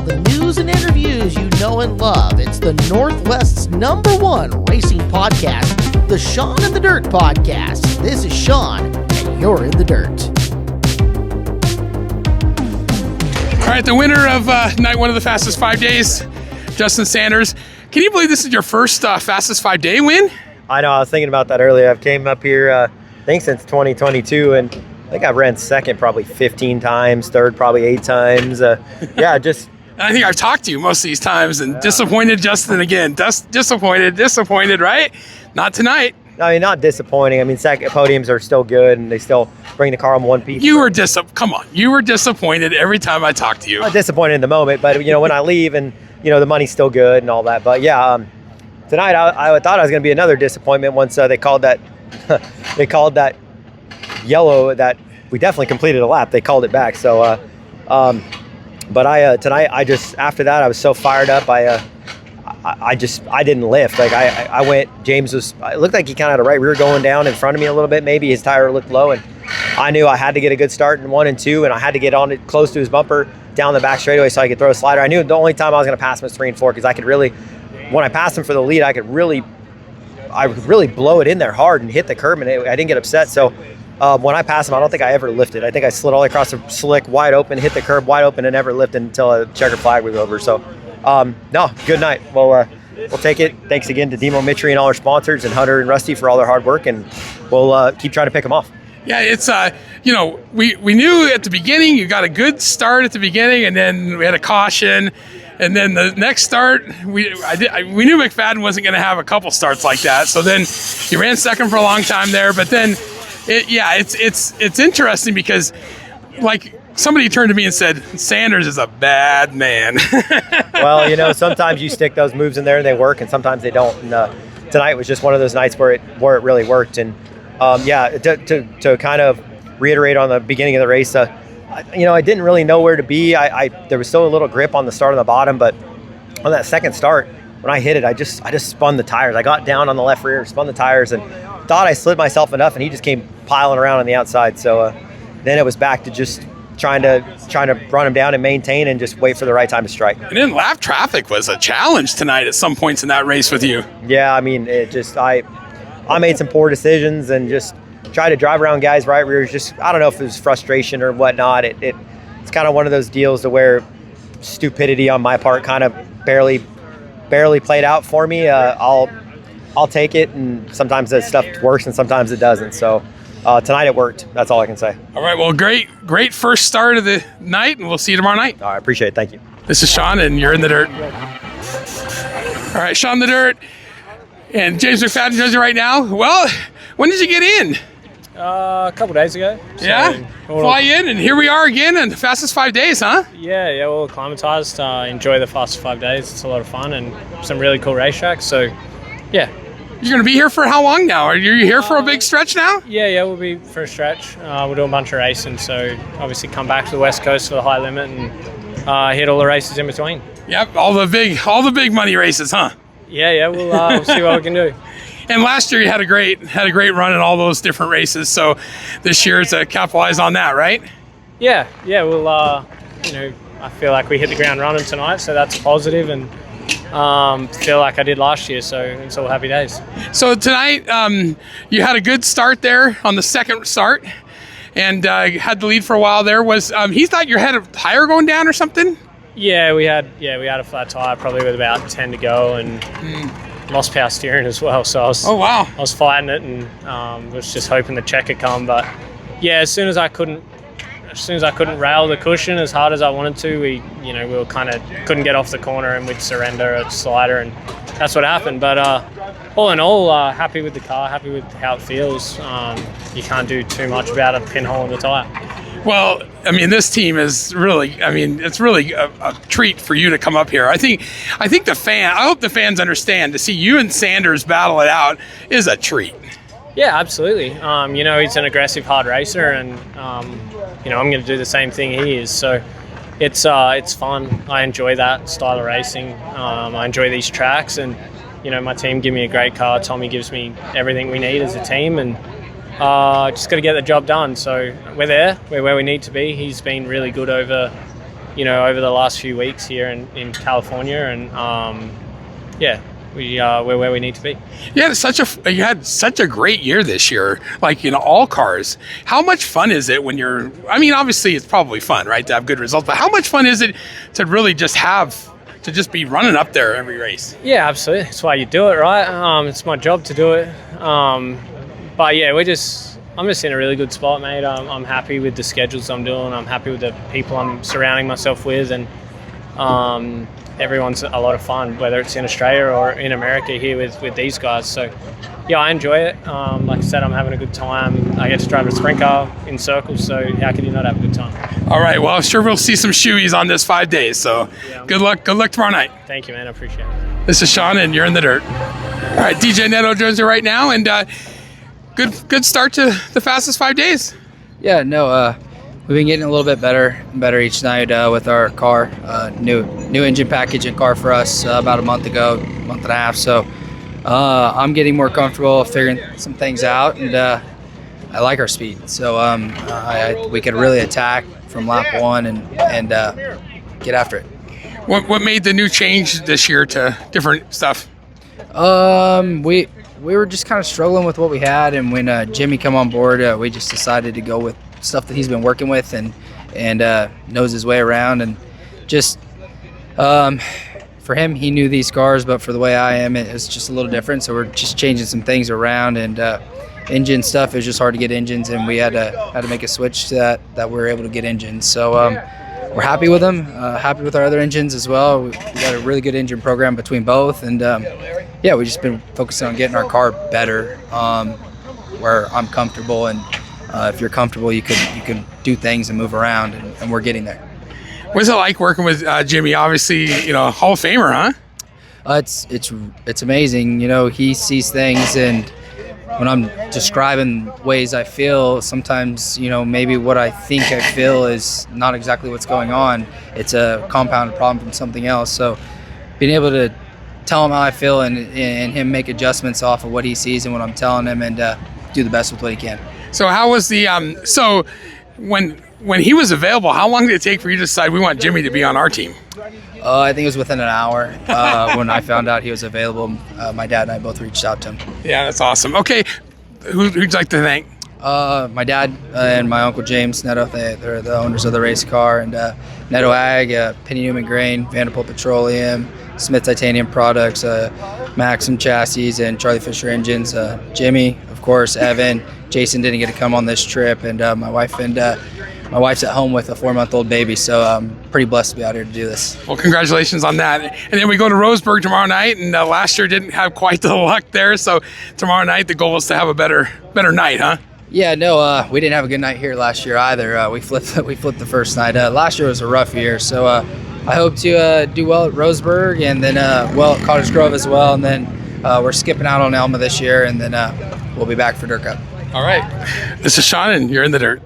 the news and interviews you know and love. It's the Northwest's #1 racing podcast, the Shaun In The Dirt podcast. This is Shaun, and you're in the dirt. All right, the winner of night one of the fastest 5 days, Justin Sanders. Can you believe this is your first fastest 5 day win? I know, I was thinking about that earlier. I've came up here, I think since 2022, and I think I've ran second probably 15 times, third probably 8 times. I think I've talked to you most of these times, and disappointed Justin again. Disappointed, right? Not tonight. I mean, not disappointing. I mean, second podiums are still good, and they still bring the car on one piece. You were disappointed every time I talked to you. I'm disappointed in the moment, but when I leave and the money's still good and all that. But tonight I thought I was going to be another disappointment once they called that yellow that we definitely completed a lap. They called it back. So, but tonight after that I was so fired up. I didn't lift. Like I went. James it looked like he kind of had a right rear going down in front of me a little bit. Maybe his tire looked low, and I knew I had to get a good start in 1 and 2, and I had to get on it close to his bumper down the back straightaway so I could throw a slider. I knew the only time I was going to pass him was 3 and 4 because I could really, when I passed him for the lead, I could really blow it in there hard and hit the curb, and I didn't get upset. So when I passed him, I don't think I ever lifted. I think I slid all the way across the slick, wide open, hit the curb wide open, and never lifted until a checker flag was over. So, no, good night. We'll take it. Thanks again to Demo Mitri and all our sponsors, and Hunter and Rusty for all their hard work, and we'll keep trying to pick them off. Yeah, it's we knew at the beginning you got a good start at the beginning, and then we had a caution, and then the next start we knew McFadden wasn't going to have a couple starts like that. So then you ran second for a long time there, but then it's interesting because like somebody turned to me and said Sanders is a bad man. Well, sometimes you stick those moves in there and they work, and sometimes they don't. And tonight was just one of those nights where it really worked. And to kind of reiterate on the beginning of the race, I didn't really know where to be. There was still a little grip on the start and the bottom, but on that second start, when I hit it, I just spun the tires. I got down on the left rear, spun the tires, and thought I slid myself enough, and he just came piling around on the outside. So then it was back to just trying to run him down and maintain and just wait for the right time to strike. And then lap traffic was a challenge tonight at some points in that race with you. Yeah, I mean, I made some poor decisions and just tried to drive around guys' right rears. Just, I don't know if it was frustration or whatnot. It's kind of one of those deals to where stupidity on my part kind of barely played out for me. I'll take it, and sometimes that stuff works and sometimes it doesn't. So tonight it worked. That's all I can say. All right, well, great first start of the night, and we'll see you tomorrow night. All right, appreciate it. Thank you. This is Shaun, and you're in the dirt. All right, Shaun in the Dirt. And James McFadden joins you right now. Well, when did you get in? A couple days ago. Fly in, and here we are again in the fastest 5 days, huh? Yeah, well, acclimatized. Enjoy the fastest 5 days. It's a lot of fun and some really cool racetracks. So, yeah. You're going to be here for how long now? Are you here for a big stretch now? Yeah, we'll be for a stretch. We'll do a bunch of racing, so obviously come back to the West Coast for the high limit and hit all the races in between. Yep, all the big money races, huh? Yeah, we'll see what we can do. And last year you had a great run in all those different races, so this year it's to capitalize on that, right? Yeah, we'll I feel like we hit the ground running tonight, so that's a positive, and feel like I did last year, so it's all happy days. So tonight you had a good start there on the second start, and had the lead for a while there. Was he thought you had a tire going down or something? Yeah, we had a flat tire probably with about 10 to go, and lost power steering as well. So I was fighting it, and was just hoping the check could come. But yeah, as soon as I couldn't rail the cushion as hard as I wanted to, we were kind of couldn't get off the corner, and we'd surrender a slider, and that's what happened. But all in all, happy with the car, happy with how it feels. You can't do too much about a pinhole in the tire. Well, I mean, this team is really, it's really a treat for you to come up here. I hope the fans understand, to see you and Sanders battle it out is a treat. Yeah, absolutely. He's an aggressive, hard racer, and I'm going to do the same thing he is. So it's fun. I enjoy that style of racing. I enjoy these tracks, and my team give me a great car. Tommy gives me everything we need as a team, and just got to get the job done. So we're there. We're where we need to be. He's been really good over over the last few weeks here in California, and we're where we need to be. You had such a great year this year, like all cars. How much fun is it when you're? I mean, obviously it's probably fun, right, to have good results. But how much fun is it to really just be running up there every race? Yeah, absolutely. That's why you do it, right? It's my job to do it. But yeah, I'm just in a really good spot, mate. I'm happy with the schedules I'm doing. I'm happy with the people I'm surrounding myself with, and everyone's a lot of fun, whether it's in Australia or in America here with these guys. So yeah, I enjoy it. Like I said, I'm having a good time. I get to drive a sprint car in circles, so how can you not have a good time? All right, well, I'm sure we'll see some shoeies on this 5 days, so good luck tomorrow night. Thank you, man. I appreciate it. This is Shaun, and you're in the dirt. All right, DJ Netto joins you right now, and good start to the fastest 5 days. Yeah, no, we've been getting a little bit better each night with our car. New engine package and car for us about a month and a half. So I'm getting more comfortable figuring some things out, and I like our speed. So we could really attack from lap 1 and get after it. What made the new change this year to different stuff? We were just kind of struggling with what we had, and when Jimmy come on board, we just decided to go with stuff that he's been working with and knows his way around. And just for him, he knew these cars, but for the way I am, it's just a little different. So we're just changing some things around, and engine stuff is just hard to get engines, and we had to make a switch to that we were able to get engines. So we're happy with them, happy with our other engines as well. We got a really good engine program between both, and we've just been focusing on getting our car better, where I'm comfortable, and if you're comfortable, you can do things and move around, and we're getting there. What's it like working with Jimmy? Obviously, Hall of Famer, huh? It's amazing. He sees things, and when I'm describing ways I feel, sometimes maybe what I think I feel is not exactly what's going on. It's a compounded problem from something else. So being able to tell him how I feel and him make adjustments off of what he sees and what I'm telling him, and do the best with what he can. So how was the so when he was available, how long did it take for you to decide we want Jimmy to be on our team? I think it was within an hour when I found out he was available. My dad and I both reached out to him. Yeah, that's awesome. Okay, who'd you like to thank? My dad and my uncle James Netto. They're the owners of the race car, and Netto Ag, Penny Newman Grain, Vanderpool Petroleum, Smith Titanium Products, Maxim Chassis, and Charlie Fisher Engines. Jimmy, of course, Evan, Jason didn't get to come on this trip, and my wife's at home with a 4-month-old baby, so I'm pretty blessed to be out here to do this. Well, congratulations on that. And then we go to Roseburg tomorrow night, and last year didn't have quite the luck there, so tomorrow night the goal is to have a better night, huh? Yeah, no, we didn't have a good night here last year either. We flipped the first night. Last year was a rough year, so I hope to do well at Roseburg, and then well at Cottage Grove as well, and then we're skipping out on Elma this year, and then we'll be back for Dirt Cup. All right. This is Shaun, and you're in the dirt.